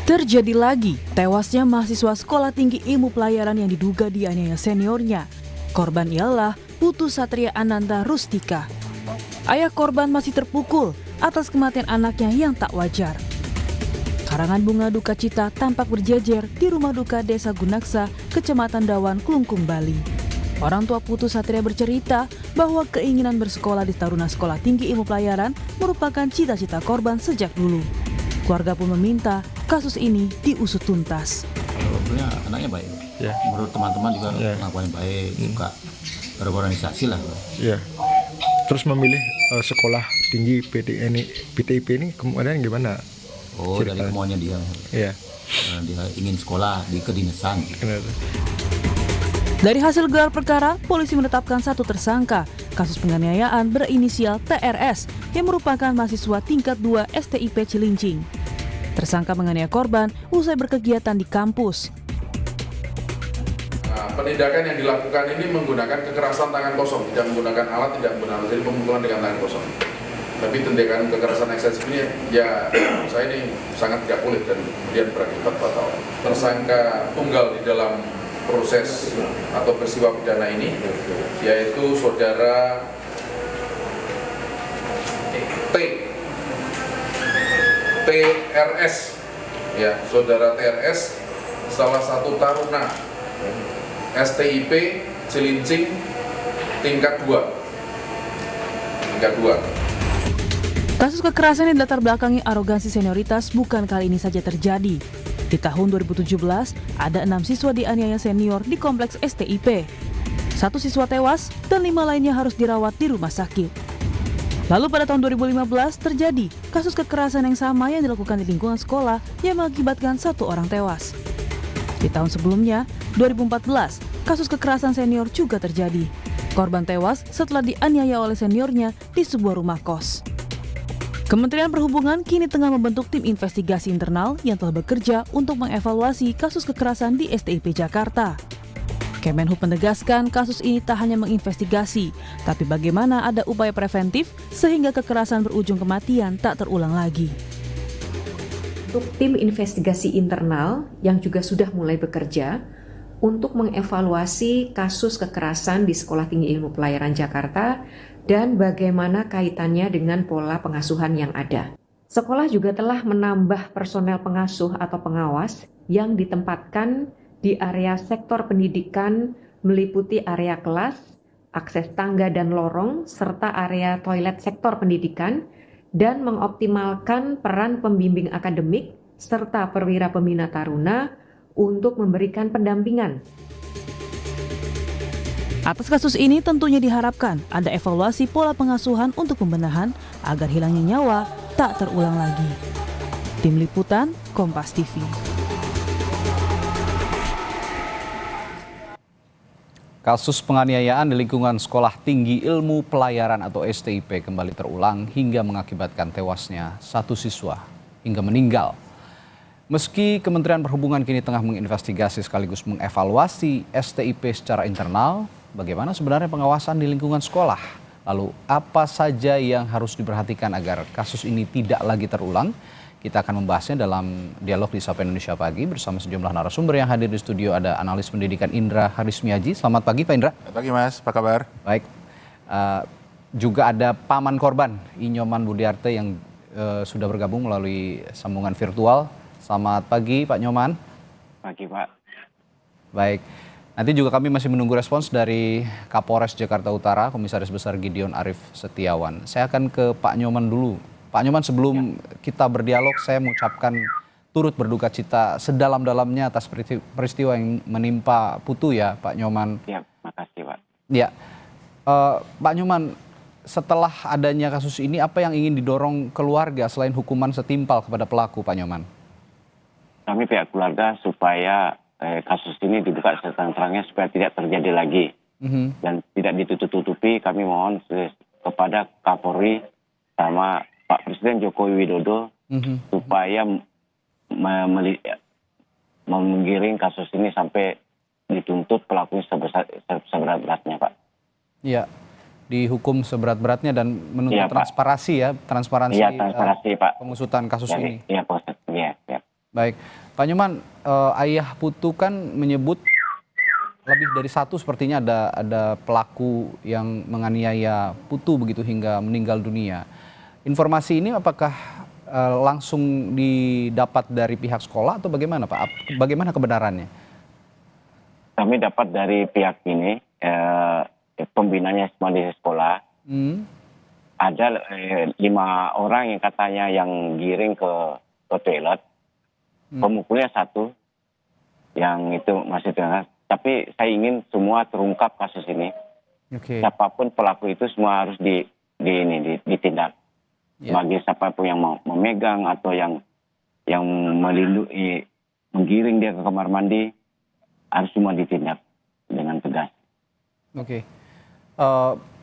Terjadi lagi tewasnya mahasiswa Sekolah Tinggi Ilmu Pelayaran yang diduga dianiaya seniornya. Korban ialah Putu Satria Ananda Rustika. Ayah korban masih terpukul atas kematian anaknya yang tak wajar. Karangan bunga duka cita tampak berjejer di rumah duka Desa Gunaksa, Kecamatan Dawan, Klungkung, Bali. Orang tua Putu Satria bercerita bahwa keinginan bersekolah di Taruna Sekolah Tinggi Ilmu Pelayaran merupakan cita-cita korban sejak dulu. Keluarga pun meminta kasus ini diusut tuntas. Sebenarnya anaknya baik, menurut teman-teman juga pengakuannya baik, suka berorganisasi lah. Terus memilih sekolah tinggi PTIP ini kemudian gimana? Oh, dari kemauannya dia. Dia ingin sekolah di kedinasan. Dari hasil gelar perkara, polisi menetapkan satu tersangka kasus penganiayaan berinisial TRS yang merupakan mahasiswa tingkat 2 STIP Cilincing. Tersangka menganiaya korban usai berkegiatan di kampus. Penindakan yang dilakukan ini menggunakan kekerasan tangan kosong, tidak menggunakan alat, tidak menggunakan, jadi pemukulan dengan tangan kosong. Tapi tindakan kekerasan ekstensif ini ya saya ini sangat tidak boleh dan kemudian berakibat fatal. Tersangka tunggal di dalam proses atau peristiwa pidana ini yaitu saudara TRS, ya, saudara TRS, salah satu taruna STIP Cilincing tingkat 2. Kasus kekerasan yang dilatar belakangi arogansi senioritas bukan kali ini saja terjadi. Di tahun 2017, ada 6 siswa dianiaya senior di kompleks STIP. 1 siswa tewas dan 5 lainnya harus dirawat di rumah sakit. Lalu pada tahun 2015 terjadi kasus kekerasan yang sama yang dilakukan di lingkungan sekolah yang mengakibatkan 1 orang tewas. Di tahun sebelumnya, 2014, kasus kekerasan senior juga terjadi. Korban tewas setelah dianiaya oleh seniornya di sebuah rumah kos. Kementerian Perhubungan kini tengah membentuk tim investigasi internal yang telah bekerja untuk mengevaluasi kasus kekerasan di STIP Jakarta. Kemenhub menegaskan kasus ini tak hanya menginvestigasi, tapi bagaimana ada upaya preventif sehingga kekerasan berujung kematian tak terulang lagi. Untuk tim investigasi internal yang juga sudah mulai bekerja untuk mengevaluasi kasus kekerasan di Sekolah Tinggi Ilmu Pelayaran Jakarta dan bagaimana kaitannya dengan pola pengasuhan yang ada. Sekolah juga telah menambah personel pengasuh atau pengawas yang ditempatkan di area sektor pendidikan meliputi area kelas, akses tangga dan lorong, serta area toilet sektor pendidikan, dan mengoptimalkan peran pembimbing akademik serta perwira pembina taruna untuk memberikan pendampingan. Atas kasus ini tentunya diharapkan ada evaluasi pola pengasuhan untuk pembenahan agar hilangnya nyawa tak terulang lagi. Tim Liputan, Kompas TV. Kasus penganiayaan di lingkungan Sekolah Tinggi Ilmu Pelayaran atau STIP kembali terulang hingga mengakibatkan tewasnya 1 siswa hingga meninggal. Meski Kementerian Perhubungan kini tengah menginvestigasi sekaligus mengevaluasi STIP secara internal, bagaimana sebenarnya pengawasan di lingkungan sekolah? Lalu apa saja yang harus diperhatikan agar kasus ini tidak lagi terulang? Kita akan membahasnya dalam dialog di Sapa Indonesia Pagi bersama sejumlah narasumber yang hadir di studio. Ada analis pendidikan Indra Harismiaji. Selamat pagi Pak Indra. Selamat pagi Mas, apa kabar? Baik. Juga ada paman korban Inyoman Budiarte yang sudah bergabung melalui sambungan virtual. Selamat pagi Pak Nyoman. Pagi Pak. Baik. Nanti juga kami masih menunggu respons dari Kapolres Jakarta Utara, Komisaris Besar Gideon Arif Setiawan. Saya akan ke Pak Nyoman dulu. Pak Nyoman, sebelum kita berdialog, saya mengucapkan turut berduka cita sedalam-dalamnya atas peristiwa yang menimpa Putu ya, Pak Nyoman. Ya, makasih Pak. Ya, Pak Nyoman, setelah adanya kasus ini, apa yang ingin didorong keluarga selain hukuman setimpal kepada pelaku, Pak Nyoman? Kami pihak keluarga supaya kasus ini dibuka seterang-terangnya supaya tidak terjadi lagi. Dan tidak ditutup-tutupi, kami mohon kepada Kapolri sama Pak Presiden Joko Widodo supaya menggiring kasus ini sampai dituntut pelakunya seberat-beratnya, Pak. Iya, dihukum seberat-beratnya dan menuntut ya, transparansi ya, transparansi, transparansi Pak. pengusutan kasus ini. Iya, Pak. Iya. Baik, Pak Nyoman, ayah Putu kan menyebut lebih dari satu sepertinya ada pelaku yang menganiaya Putu begitu hingga meninggal dunia. Informasi ini apakah langsung didapat dari pihak sekolah atau bagaimana Pak? Bagaimana kebenarannya? Kami dapat dari pihak ini, pembinanya semua di sekolah, ada 5 orang yang katanya yang giring ke toilet, pemukulnya 1, yang itu masih tengah. Tapi saya ingin semua terungkap kasus ini. Oke. Siapapun pelaku itu semua harus ditindak. Bagi siapapun yang mau memegang atau yang melindungi, menggiring dia ke kamar mandi, harus semua ditindak dengan tegas. Oke.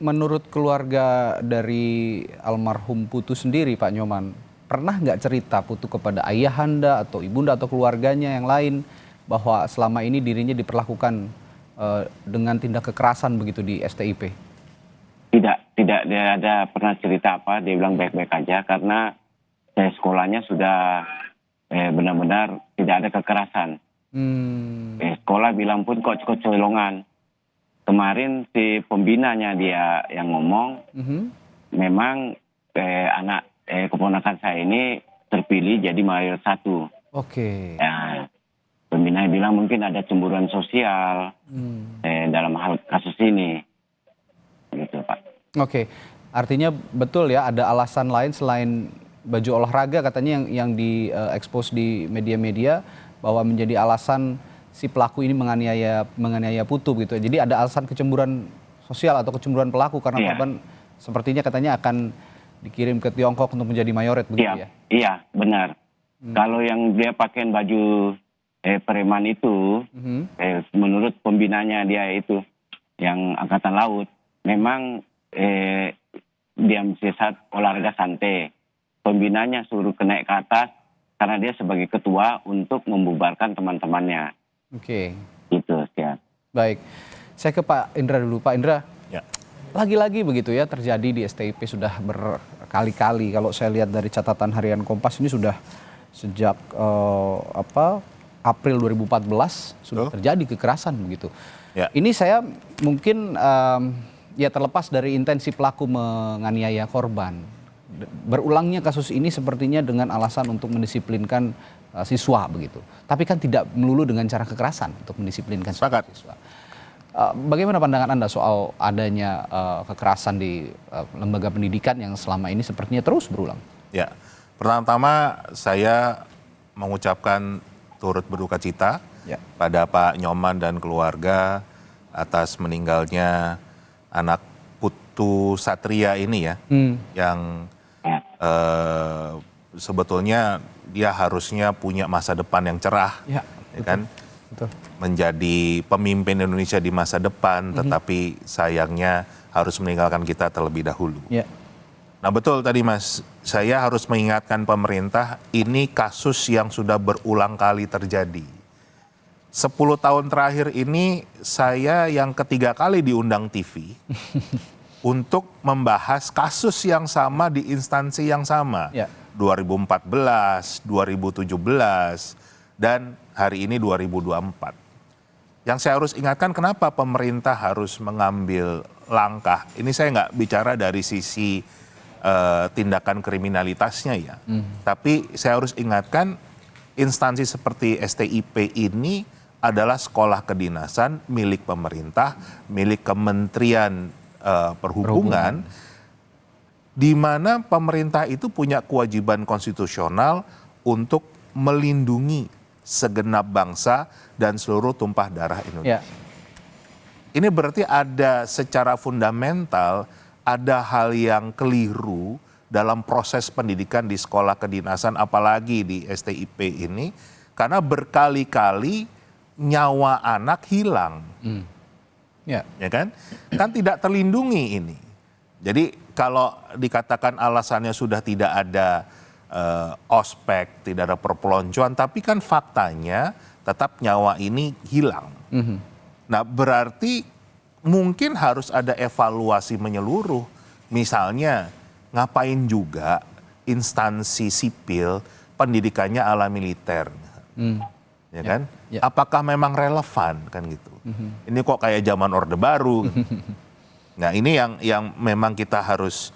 Menurut keluarga dari almarhum Putu sendiri, Pak Nyoman, pernah nggak cerita Putu kepada ayahanda atau ibunda atau keluarganya yang lain bahwa selama ini dirinya diperlakukan dengan tindak kekerasan begitu di STIP? Tidak dia ada pernah cerita apa, dia bilang baik-baik aja karena sekolahnya sudah benar-benar tidak ada kekerasan. Sekolah bilang pun kok colongan. Kemarin si pembinanya dia yang ngomong, memang anak keponakan saya ini terpilih jadi mayor 1. Oke. Ya, pembina bilang mungkin ada cemburuan sosial dalam hal kasus ini, gitu Pak. Oke, artinya betul ya ada alasan lain selain baju olahraga katanya yang diekspos di media-media bahwa menjadi alasan si pelaku ini menganiaya Putu gitu. Jadi ada alasan kecemburuan sosial atau kecemburuan pelaku karena korban sepertinya katanya akan dikirim ke Tiongkok untuk menjadi mayoret begitu ya? Iya, benar. Kalau yang dia pakai baju preman itu, menurut pembinanya dia itu yang Angkatan Laut, memang dia saat olahraga santai. Pembinanya suruh naik ke atas karena dia sebagai ketua untuk membubarkan teman-temannya. Oke. Gitu, ya. Baik, saya ke Pak Indra dulu. Pak Indra, Ya. lagi-lagi begitu ya terjadi di STIP sudah berkali-kali. Kalau saya lihat dari catatan harian Kompas ini sudah sejak April 2014 sudah terjadi kekerasan begitu. Ya. Ini saya mungkin ya terlepas dari intensi pelaku menganiaya korban. Berulangnya kasus ini sepertinya dengan alasan untuk mendisiplinkan siswa begitu. Tapi kan tidak melulu dengan cara kekerasan untuk mendisiplinkan siswa. Bagaimana pandangan Anda soal adanya kekerasan di lembaga pendidikan yang selama ini sepertinya terus berulang? Ya, pertama saya mengucapkan turut berduka cita pada Pak Nyoman dan keluarga atas meninggalnya anak Putu Satria ini ya, yang sebetulnya dia harusnya punya masa depan yang cerah, ya kan? Betul. Menjadi pemimpin Indonesia di masa depan, tetapi sayangnya harus meninggalkan kita terlebih dahulu. Ya. Nah betul tadi Mas, saya harus mengingatkan pemerintah, ini kasus yang sudah berulang kali terjadi. 10 tahun terakhir ini saya yang ketiga kali diundang TV untuk membahas kasus yang sama di instansi yang sama. Ya. 2014, 2017, dan hari ini 2024. Yang saya harus ingatkan kenapa pemerintah harus mengambil langkah. Ini saya nggak bicara dari sisi tindakan kriminalitasnya ya. Tapi saya harus ingatkan instansi seperti STIP ini adalah sekolah kedinasan milik pemerintah, milik Kementerian Perhubungan, di mana pemerintah itu punya kewajiban konstitusional untuk melindungi segenap bangsa dan seluruh tumpah darah Indonesia. Ya. Ini berarti ada secara fundamental, ada hal yang keliru dalam proses pendidikan di sekolah kedinasan, apalagi di STIP ini, karena berkali-kali nyawa anak hilang. Ya kan? Kan tidak terlindungi ini. Jadi kalau dikatakan alasannya sudah tidak ada ospek, tidak ada perpeloncoan, tapi kan faktanya tetap nyawa ini hilang. Nah berarti mungkin harus ada evaluasi menyeluruh. Misalnya ngapain juga instansi sipil pendidikannya ala militer, ya kan? Apakah memang relevan kan gitu? Ini kok kayak zaman Orde Baru. Nah ini yang memang kita harus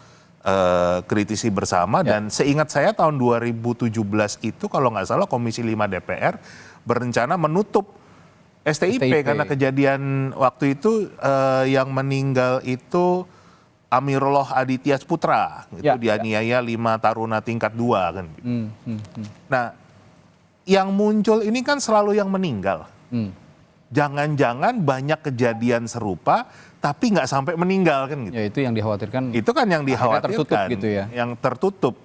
kritisi bersama. Dan seingat saya tahun 2017 itu kalau nggak salah Komisi 5 DPR berencana menutup STIP karena kejadian waktu itu yang meninggal itu Amirullah Aditya Putra, itu dianiaya 5 taruna tingkat 2 kan. Nah, yang muncul ini kan selalu yang meninggal. Jangan-jangan banyak kejadian serupa, tapi nggak sampai meninggal kan gitu. Ya itu yang dikhawatirkan. Itu kan yang dikhawatirkan, tertutup gitu ya. Yang tertutup.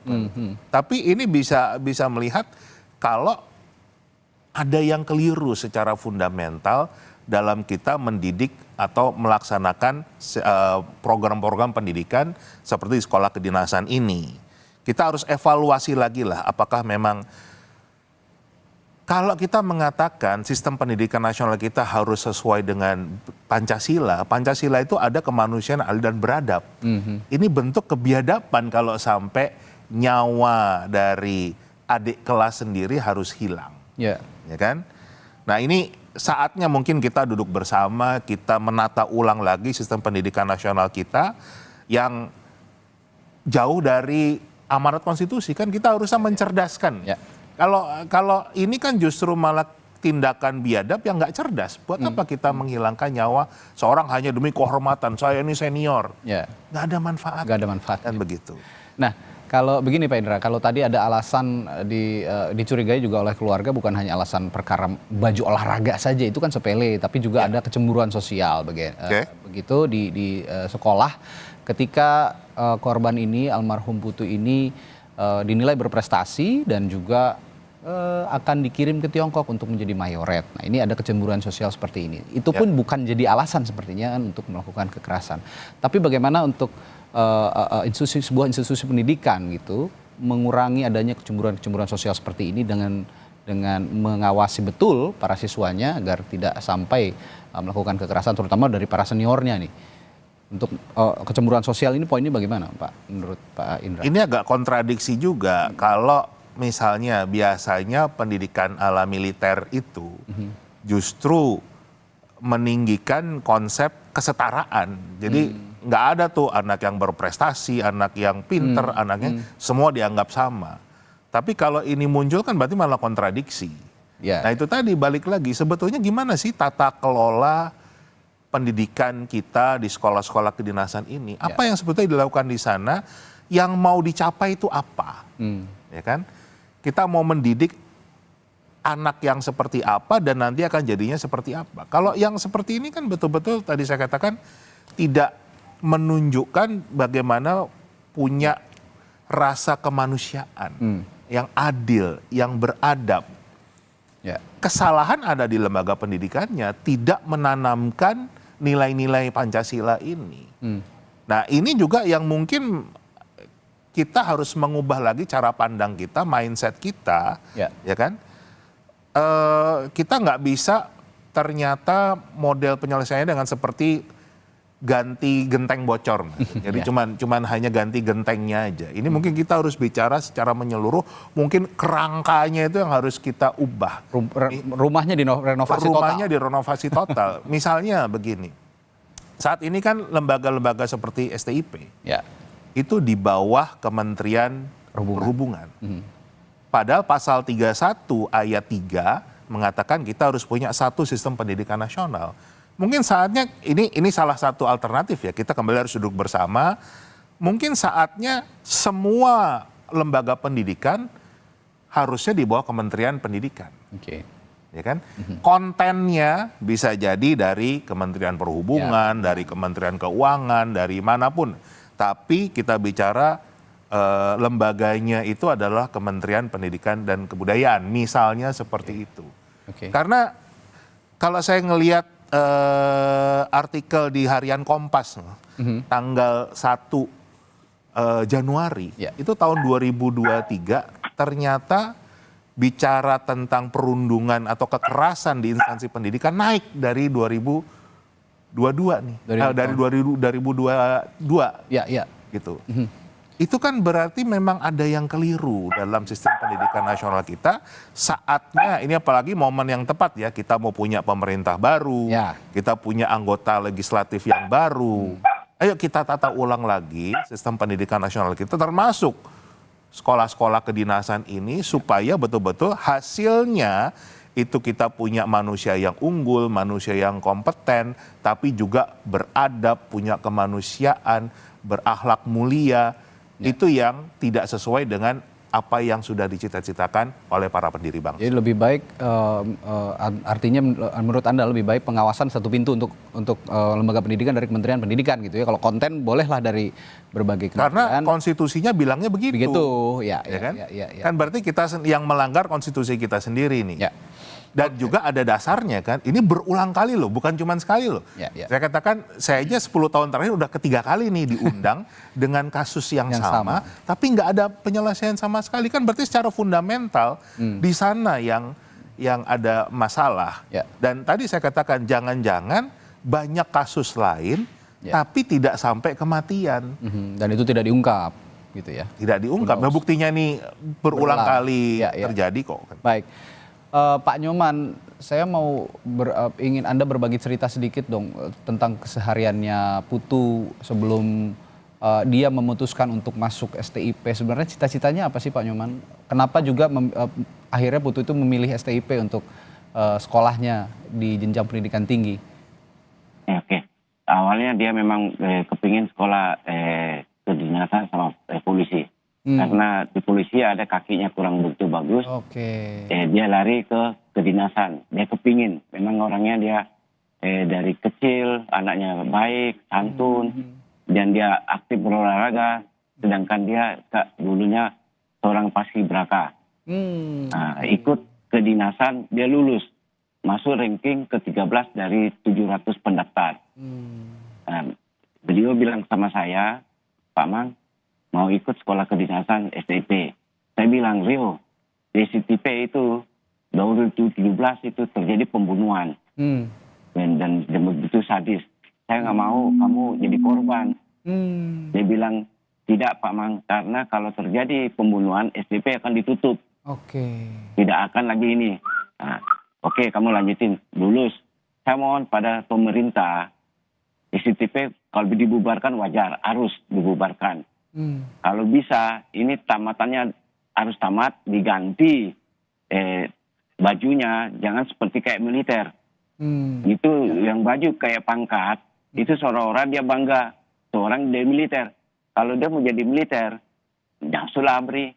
Tapi ini bisa melihat kalau ada yang keliru secara fundamental dalam kita mendidik atau melaksanakan program-program pendidikan seperti sekolah kedinasan ini. Kita harus evaluasi lagi lah apakah memang kalau kita mengatakan sistem pendidikan nasional kita harus sesuai dengan Pancasila, Pancasila itu ada kemanusiaan, adil dan beradab. Ini bentuk kebiadaban kalau sampai nyawa dari adik kelas sendiri harus hilang. Ya kan? Nah ini saatnya mungkin kita duduk bersama, kita menata ulang lagi sistem pendidikan nasional kita yang jauh dari amanat konstitusi. Kan kita harusnya mencerdaskan. Kalau ini kan justru malah tindakan biadab yang nggak cerdas. Buat apa kita menghilangkan nyawa seorang hanya demi kehormatan, saya ini senior. Nggak ada manfaat. Nggak ada manfaat. Dan begitu. Nah, kalau begini Pak Indra, kalau tadi ada alasan dicurigai juga oleh keluarga bukan hanya alasan perkara baju olahraga saja, itu kan sepele, tapi juga ada kecemburuan sosial begitu di sekolah ketika korban ini, almarhum Putu ini dinilai berprestasi dan juga akan dikirim ke Tiongkok untuk menjadi mayoret. Nah ini ada kecemburuan sosial seperti ini. Itu pun bukan jadi alasan sepertinya untuk melakukan kekerasan. Tapi bagaimana untuk sebuah institusi pendidikan gitu mengurangi adanya kecemburuan sosial seperti ini dengan mengawasi betul para siswanya agar tidak sampai melakukan kekerasan terutama dari para seniornya nih. Untuk kecemburuan sosial ini poinnya bagaimana Pak menurut Pak Indra? Ini agak kontradiksi juga kalau misalnya biasanya pendidikan ala militer itu justru meninggikan konsep kesetaraan. Jadi nggak ada tuh anak yang berprestasi, anak yang pinter, anaknya semua dianggap sama. Tapi kalau ini muncul kan berarti malah kontradiksi. Nah itu tadi balik lagi sebetulnya gimana sih tata kelola pendidikan kita di sekolah-sekolah kedinasan ini? Apa yang sebetulnya dilakukan di sana? Yang mau dicapai itu apa? Ya kan? Kita mau mendidik anak yang seperti apa dan nanti akan jadinya seperti apa. Kalau yang seperti ini kan betul-betul tadi saya katakan tidak menunjukkan bagaimana punya rasa kemanusiaan yang adil, yang beradab. Kesalahan ada di lembaga pendidikannya, tidak menanamkan nilai-nilai Pancasila ini. Nah ini juga yang mungkin kita harus mengubah lagi cara pandang kita, mindset kita, ya kan? Kita nggak bisa ternyata model penyelesaiannya dengan seperti ganti genteng bocor. Jadi cuman hanya ganti gentengnya aja. Ini mungkin kita harus bicara secara menyeluruh, mungkin kerangkanya itu yang harus kita ubah. Rumahnya direnovasi total. Rumahnya direnovasi total. Misalnya begini, saat ini kan lembaga-lembaga seperti STIP, itu di bawah Kementerian Perhubungan. Padahal pasal 31 ayat 3 mengatakan kita harus punya satu sistem pendidikan nasional. Mungkin saatnya, ini salah satu alternatif ya, kita kembali harus duduk bersama. Mungkin saatnya semua lembaga pendidikan harusnya di bawah Kementerian Pendidikan. Ya kan? Kontennya bisa jadi dari Kementerian Perhubungan, dari Kementerian Keuangan, dari manapun. Tapi kita bicara lembaganya itu adalah Kementerian Pendidikan dan Kebudayaan, misalnya seperti itu. Karena kalau saya ngelihat artikel di Harian Kompas tanggal 1 Januari, itu tahun 2023 ternyata bicara tentang perundungan atau kekerasan di instansi pendidikan naik dari 2022 nih, dari 2022 gitu. itu kan berarti memang ada yang keliru dalam sistem pendidikan nasional kita. Saatnya, ini apalagi momen yang tepat ya, kita mau punya pemerintah baru, Ya. kita punya anggota legislatif yang baru. Ayo kita tata ulang lagi sistem pendidikan nasional kita, termasuk sekolah-sekolah kedinasan ini, supaya betul-betul hasilnya itu kita punya manusia yang unggul, manusia yang kompeten, tapi juga beradab, punya kemanusiaan, berakhlak mulia. Itu yang tidak sesuai dengan apa yang sudah dicita-citakan oleh para pendiri bangsa. Jadi lebih baik, artinya menurut Anda lebih baik pengawasan satu pintu untuk lembaga pendidikan dari Kementerian Pendidikan gitu ya. Kalau konten bolehlah dari berbagai Karena kementerian. konstitusinya bilangnya begitu. Begitu, ya kan? ya. Kan berarti kita yang melanggar konstitusi kita sendiri nih. Ya. Dan juga ada dasarnya kan, ini berulang kali loh, bukan cuma sekali loh. Ya. Saya katakan, saya aja 10 tahun terakhir udah ketiga kali nih diundang dengan kasus yang sama, tapi nggak ada penyelesaian sama sekali. Kan berarti secara fundamental di sana yang ada masalah. Ya. Dan tadi saya katakan, jangan-jangan banyak kasus lain, tapi tidak sampai kematian. Dan itu tidak diungkap gitu ya. Tidak diungkap. Nah, buktinya nih berulang kali terjadi kok. Baik. Pak Nyoman, saya mau ingin Anda berbagi cerita sedikit dong tentang kesehariannya Putu sebelum dia memutuskan untuk masuk STIP. Sebenarnya cita-citanya apa sih Pak Nyoman? Kenapa juga akhirnya Putu itu memilih STIP untuk sekolahnya di jenjang pendidikan tinggi? Oke. Awalnya dia memang kepingin sekolah kedinasan sama polisi. Karena di polisi ada kakinya kurang begitu bagus. Oke. Dia lari ke kedinasan. Dia kepingin. Memang orangnya dia dari kecil anaknya baik, santun, dan dia aktif berolahraga. Sedangkan dia dulunya seorang paskibraka. Nah, ikut kedinasan, dia lulus. Masuk ranking ke-13 dari 700 pendaftar. Nah, beliau bilang sama saya, Pak Mang, mau ikut sekolah kedinasan STIP. Saya bilang, Rio, di STIP itu 2017 itu terjadi pembunuhan. Dan begitu sadis. Saya nggak mau kamu jadi korban. Dia bilang, tidak Pak Mang, karena kalau terjadi pembunuhan, STIP akan ditutup. Oke. Tidak akan lagi ini. Nah, oke, kamu lanjutin, lulus. Saya mohon pada pemerintah, STIP kalau dibubarkan wajar, harus dibubarkan. Kalau bisa, ini tamatannya harus tamat, diganti bajunya, jangan seperti kayak militer. Itu yang baju kayak pangkat, itu seolah-olah dia bangga, seorang dari militer. Kalau dia mau jadi militer, jangan sulabri.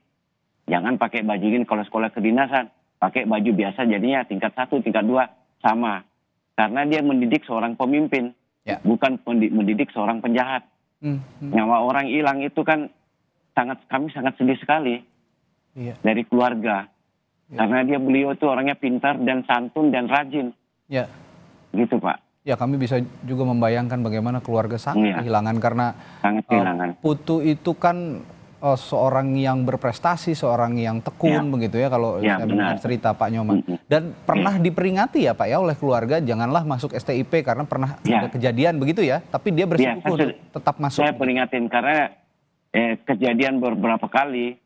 Jangan pakai baju ini kalau sekolah kedinasan. Pakai baju biasa jadinya tingkat 1, tingkat 2, sama. Karena dia mendidik seorang pemimpin, bukan mendidik seorang penjahat. Nyawa orang hilang itu kan kami sangat sedih sekali dari keluarga. Karena beliau itu orangnya pintar dan santun dan rajin. Gitu Pak. Ya, kami bisa juga membayangkan bagaimana keluarga sangat kehilangan karena Putu itu kan seorang yang berprestasi, seorang yang tekun begitu ya kalau saya mendengar cerita Pak Nyoman. Dan pernah diperingati ya Pak ya oleh keluarga, janganlah masuk STIP karena pernah ada kejadian begitu ya, tapi dia bersikukuh tetap masuk. Saya peringatin karena kejadian beberapa kali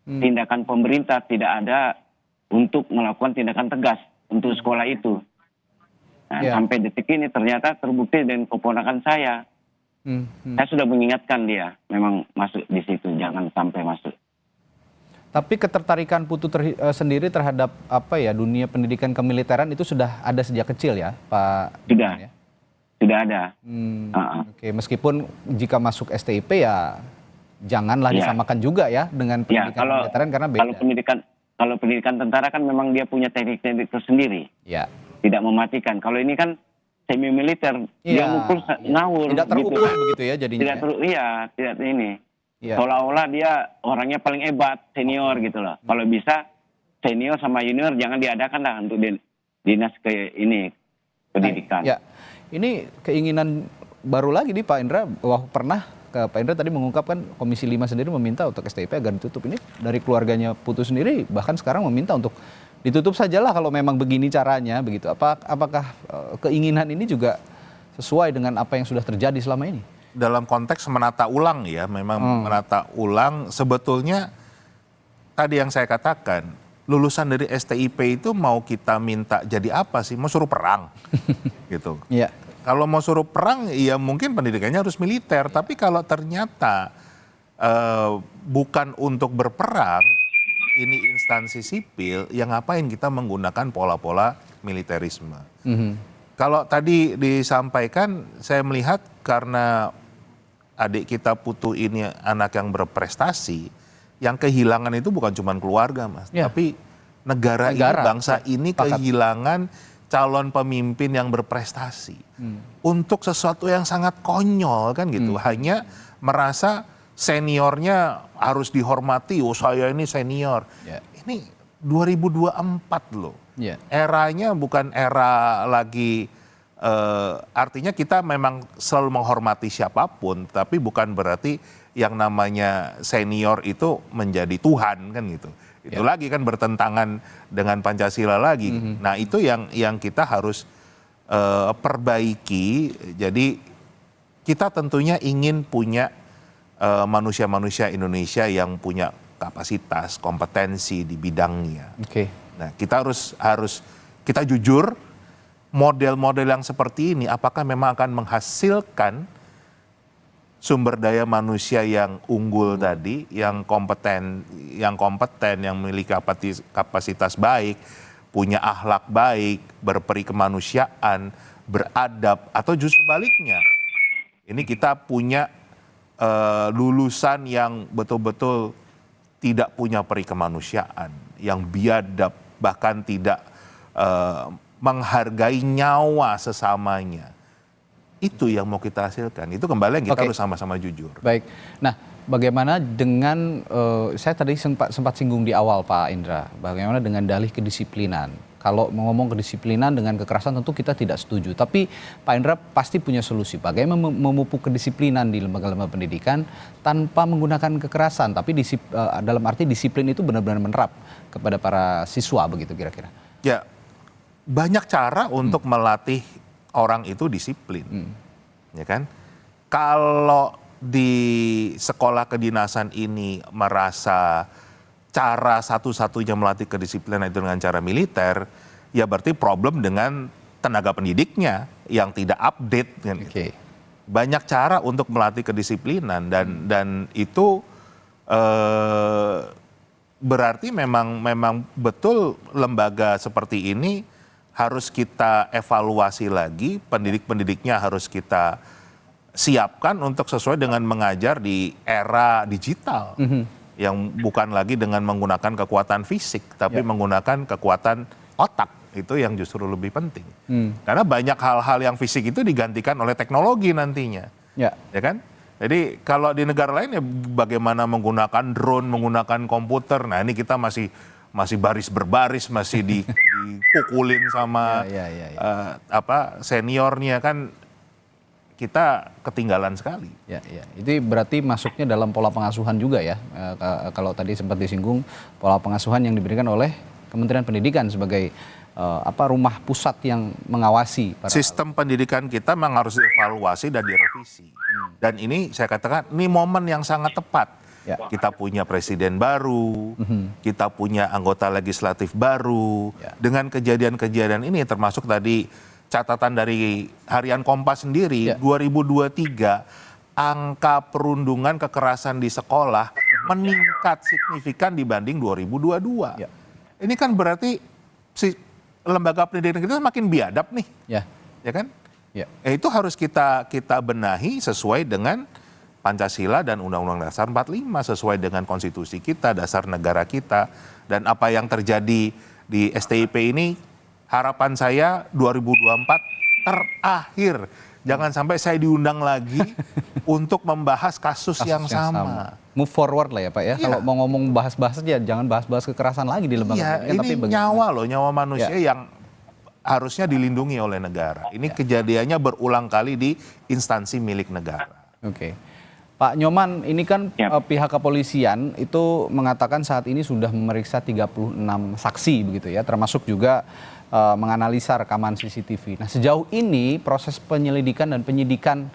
tindakan pemerintah tidak ada untuk melakukan tindakan tegas untuk sekolah itu. Nah, sampai detik ini ternyata terbukti dengan keponakan saya. Saya sudah mengingatkan dia, memang masuk di situ, jangan sampai masuk. Tapi ketertarikan Putu sendiri terhadap dunia pendidikan kemiliteran itu sudah ada sejak kecil ya, Pak? Sudah ada. Oke, meskipun jika masuk STIP ya janganlah disamakan juga ya dengan pendidikan kemiliteran karena beda. Kalau pendidikan tentara kan memang dia punya teknik-teknik tersendiri. Tidak mematikan. Kalau ini kan semi militer, dia mukul ngawur. Tidak terukur begitu ya jadinya. Tidak ini. Seolah-olah dia orangnya paling hebat, senior gitu loh. Kalau bisa senior sama junior jangan diadakan lah untuk dinas pendidikan. Ini keinginan baru lagi nih Pak Indra, bahwa pernah Pak Indra tadi mengungkapkan Komisi 5 sendiri meminta untuk STIP agar ditutup. Ini dari keluarganya Putu sendiri bahkan sekarang meminta untuk ditutup sajalah kalau memang begini caranya begitu. Apakah keinginan ini juga sesuai dengan apa yang sudah terjadi selama ini? dalam konteks menata ulang ya, memang menata ulang sebetulnya tadi yang saya katakan, lulusan dari STIP itu mau kita minta jadi apa sih? Mau suruh perang gitu. Iya. Kalau mau suruh perang ya mungkin pendidikannya harus militer, tapi kalau ternyata bukan untuk berperang, ini instansi sipil, yang ngapain kita menggunakan pola-pola militerisme. Kalau tadi disampaikan, saya melihat karena adik kita Putu ini anak yang berprestasi, yang kehilangan itu bukan cuma keluarga, Mas, tapi negara ini, bangsa ini kehilangan calon pemimpin yang berprestasi untuk sesuatu yang sangat konyol kan gitu. Hanya merasa seniornya harus dihormati, oh saya ini senior. Ini 2024 loh. Eranya bukan era lagi, artinya kita memang selalu menghormati siapapun, tapi bukan berarti yang namanya senior itu menjadi Tuhan kan gitu. Itu lagi kan bertentangan dengan Pancasila lagi. Nah itu yang kita harus perbaiki. Jadi kita tentunya ingin punya manusia-manusia Indonesia yang punya kapasitas, kompetensi di bidangnya. Nah, kita harus kita jujur, model-model yang seperti ini apakah memang akan menghasilkan sumber daya manusia yang unggul tadi, yang kompeten, yang memiliki kapasitas baik, punya akhlak baik, berperi kemanusiaan, beradab, atau justru baliknya. Ini kita punya lulusan yang betul-betul tidak punya peri kemanusiaan, yang biadab, bahkan tidak menghargai nyawa sesamanya. Itu yang mau kita hasilkan. Itu kembali yang kita harus sama-sama jujur. Baik. Nah, bagaimana dengan, saya tadi sempat singgung di awal Pak Indra, bagaimana dengan dalih kedisiplinan? Kalau mau ngomong kedisiplinan dengan kekerasan tentu kita tidak setuju. Tapi Pak Indra pasti punya solusi. Bagaimana memupuk kedisiplinan di lembaga-lembaga pendidikan tanpa menggunakan kekerasan. Tapi dalam arti disiplin itu benar-benar menerap kepada para siswa begitu kira-kira. Ya, banyak cara untuk melatih orang itu disiplin. Ya kan? Kalau di sekolah kedinasan ini merasa cara satu-satunya melatih kedisiplinan itu dengan cara militer, ya berarti problem dengan tenaga pendidiknya yang tidak update. Kan? Banyak cara untuk melatih kedisiplinan dan itu berarti memang betul lembaga seperti ini harus kita evaluasi lagi, pendidik-pendidiknya harus kita siapkan untuk sesuai dengan mengajar di era digital. Yang bukan lagi dengan menggunakan kekuatan fisik, tapi menggunakan kekuatan otak. Itu yang justru lebih penting. Karena banyak hal-hal yang fisik itu digantikan oleh teknologi nantinya. Ya kan? Jadi kalau di negara lain ya bagaimana menggunakan drone, menggunakan komputer. Nah ini kita masih baris berbaris, masih dipukulin sama seniornya kan. Kita ketinggalan sekali. Itu berarti masuknya dalam pola pengasuhan juga ya. Kalau tadi sempat disinggung pola pengasuhan yang diberikan oleh Kementerian Pendidikan sebagai rumah pusat yang mengawasi. Sistem pendidikan kita memang harus dievaluasi dan direvisi. Dan ini saya katakan ini momen yang sangat tepat. Kita punya presiden baru, kita punya anggota legislatif baru. Dengan kejadian-kejadian ini termasuk tadi catatan dari Harian Kompas sendiri, 2023 angka perundungan kekerasan di sekolah meningkat signifikan dibanding 2022. Ini kan berarti si lembaga pendidikan kita makin biadab nih, ya kan? Itu harus kita benahi sesuai dengan Pancasila dan Undang-Undang Dasar 45, sesuai dengan konstitusi kita, dasar negara kita, dan apa yang terjadi di STIP ini. Harapan saya 2024 terakhir. Jangan sampai saya diundang lagi untuk membahas kasus yang sama. Move forward lah ya Pak ya. Kalau mau ngomong bahas-bahas aja, jangan bahas-bahas kekerasan lagi di lembaga. Ini nyawa loh, nyawa manusia yang harusnya dilindungi oleh negara. Ini kejadiannya berulang kali di instansi milik negara. Pak Nyoman, ini kan pihak kepolisian itu mengatakan saat ini sudah memeriksa 36 saksi begitu ya, termasuk juga menganalisa rekaman CCTV. Nah sejauh ini proses penyelidikan dan penyidikan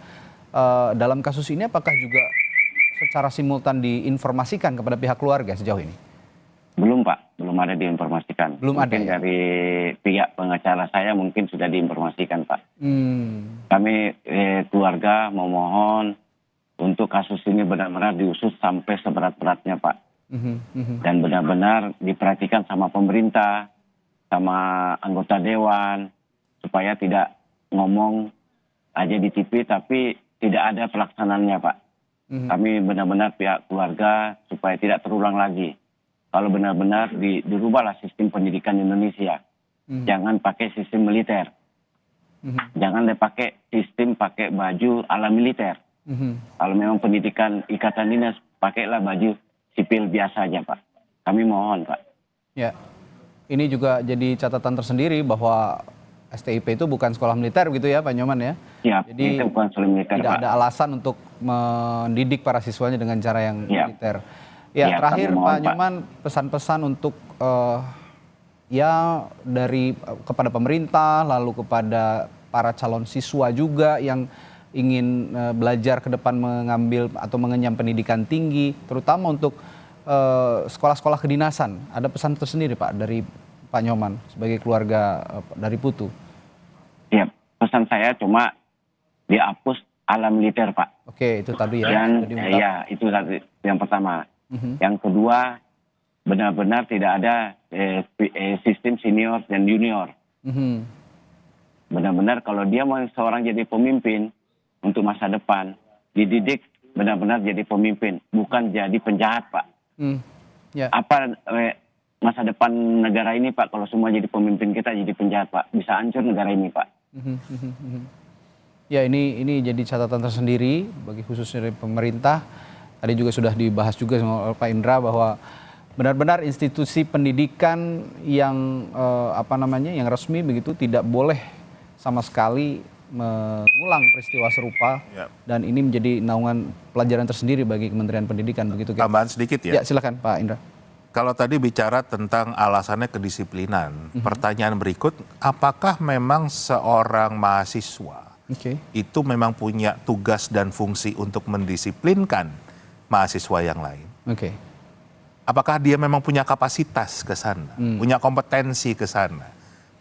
dalam kasus ini apakah juga secara simultan diinformasikan kepada pihak keluarga sejauh ini? Belum Pak, belum ada diinformasikan. Belum mungkin ada ya? Dari pihak pengacara saya mungkin sudah diinformasikan Pak. Kami keluarga memohon untuk kasus ini benar-benar diusut sampai seberat-beratnya Pak. Dan benar-benar diperhatikan sama pemerintah, sama anggota dewan, supaya tidak ngomong aja di TV tapi tidak ada pelaksanaannya Pak. Kami benar-benar pihak keluarga supaya tidak terulang lagi. Kalau benar-benar dirubahlah sistem pendidikan Indonesia. Jangan pakai sistem militer. Jangan pakai sistem pakai baju ala militer. Kalau memang pendidikan ikatan dinas, pakailah baju sipil biasa aja Pak. Kami mohon Pak. Ya, ini juga jadi catatan tersendiri bahwa STIP itu bukan sekolah militer gitu ya Pak Nyoman ya. Siap, Jadi itu bukan sekolah militer tidak Pak. ada alasan untuk mendidik para siswanya dengan cara yang militer. Ya, Ya, terakhir kami mohon, Pak Pak. Nyoman, pesan-pesan untuk ya dari kepada pemerintah lalu kepada para calon siswa juga yang ingin belajar ke depan mengambil atau mengenyam pendidikan tinggi, terutama untuk sekolah-sekolah kedinasan. Ada pesan tersendiri Pak dari Pak Nyoman sebagai keluarga dari Putu. Ya, pesan saya cuma dihapus ala militer Pak. Oke, itu tadi ya. Dan Jadi minta- ya itu tadi yang pertama. Yang kedua, benar-benar tidak ada sistem senior dan junior. Benar-benar kalau dia mau seorang jadi pemimpin untuk masa depan, dididik benar-benar jadi pemimpin, bukan jadi penjahat Pak. Ya. Apa masa depan negara ini Pak kalau semua jadi pemimpin kita jadi penjahat Pak? Bisa hancur negara ini Pak. Ya, ini jadi catatan tersendiri bagi khususnya dari pemerintah. Tadi juga sudah dibahas juga sama Pak Indra bahwa benar-benar institusi pendidikan yang yang resmi begitu tidak boleh sama sekali mengulang peristiwa serupa. Ya. Dan ini menjadi naungan pelajaran tersendiri bagi Kementerian Pendidikan begitu. Tambahan sedikit ya. Ya, silakan Pak Indra. Kalau tadi bicara tentang alasannya kedisiplinan, pertanyaan berikut, apakah memang seorang mahasiswa itu memang punya tugas dan fungsi untuk mendisiplinkan mahasiswa yang lain? Apakah dia memang punya kapasitas ke sana, punya kompetensi ke sana?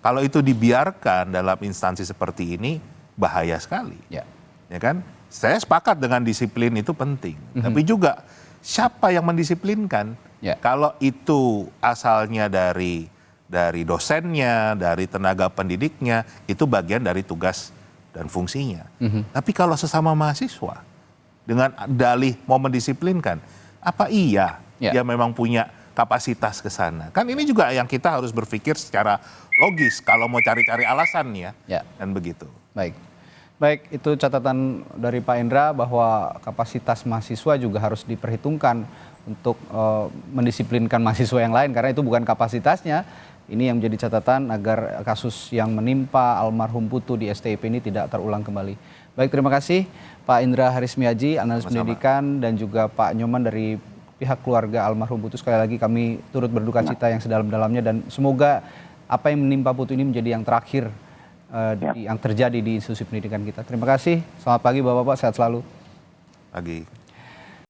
Kalau itu dibiarkan dalam instansi seperti ini, bahaya sekali. Ya kan? Saya sepakat dengan disiplin itu penting, tapi juga siapa yang mendisiplinkan? Kalau itu asalnya dari dosennya, dari tenaga pendidiknya, itu bagian dari tugas dan fungsinya. Tapi kalau sesama mahasiswa dengan dalih mau mendisiplinkan, apa iya dia memang punya kapasitas ke sana? Kan ini juga yang kita harus berpikir secara logis kalau mau cari-cari alasan ya. Dan begitu. Baik, itu catatan dari Pak Indra bahwa kapasitas mahasiswa juga harus diperhitungkan untuk mendisiplinkan mahasiswa yang lain karena itu bukan kapasitasnya. Ini yang menjadi catatan agar kasus yang menimpa almarhum Putu di STIP ini tidak terulang kembali. Baik, terima kasih Pak Indra Harismiaji, analis pendidikan, dan juga Pak Nyoman dari pihak keluarga almarhum Putu. Sekali lagi kami turut berduka cita yang sedalam-dalamnya dan semoga apa yang menimpa Putu ini menjadi yang terakhir yang terjadi di institusi pendidikan kita. Terima kasih. Selamat pagi Bapak-bapak, sehat selalu. Pagi.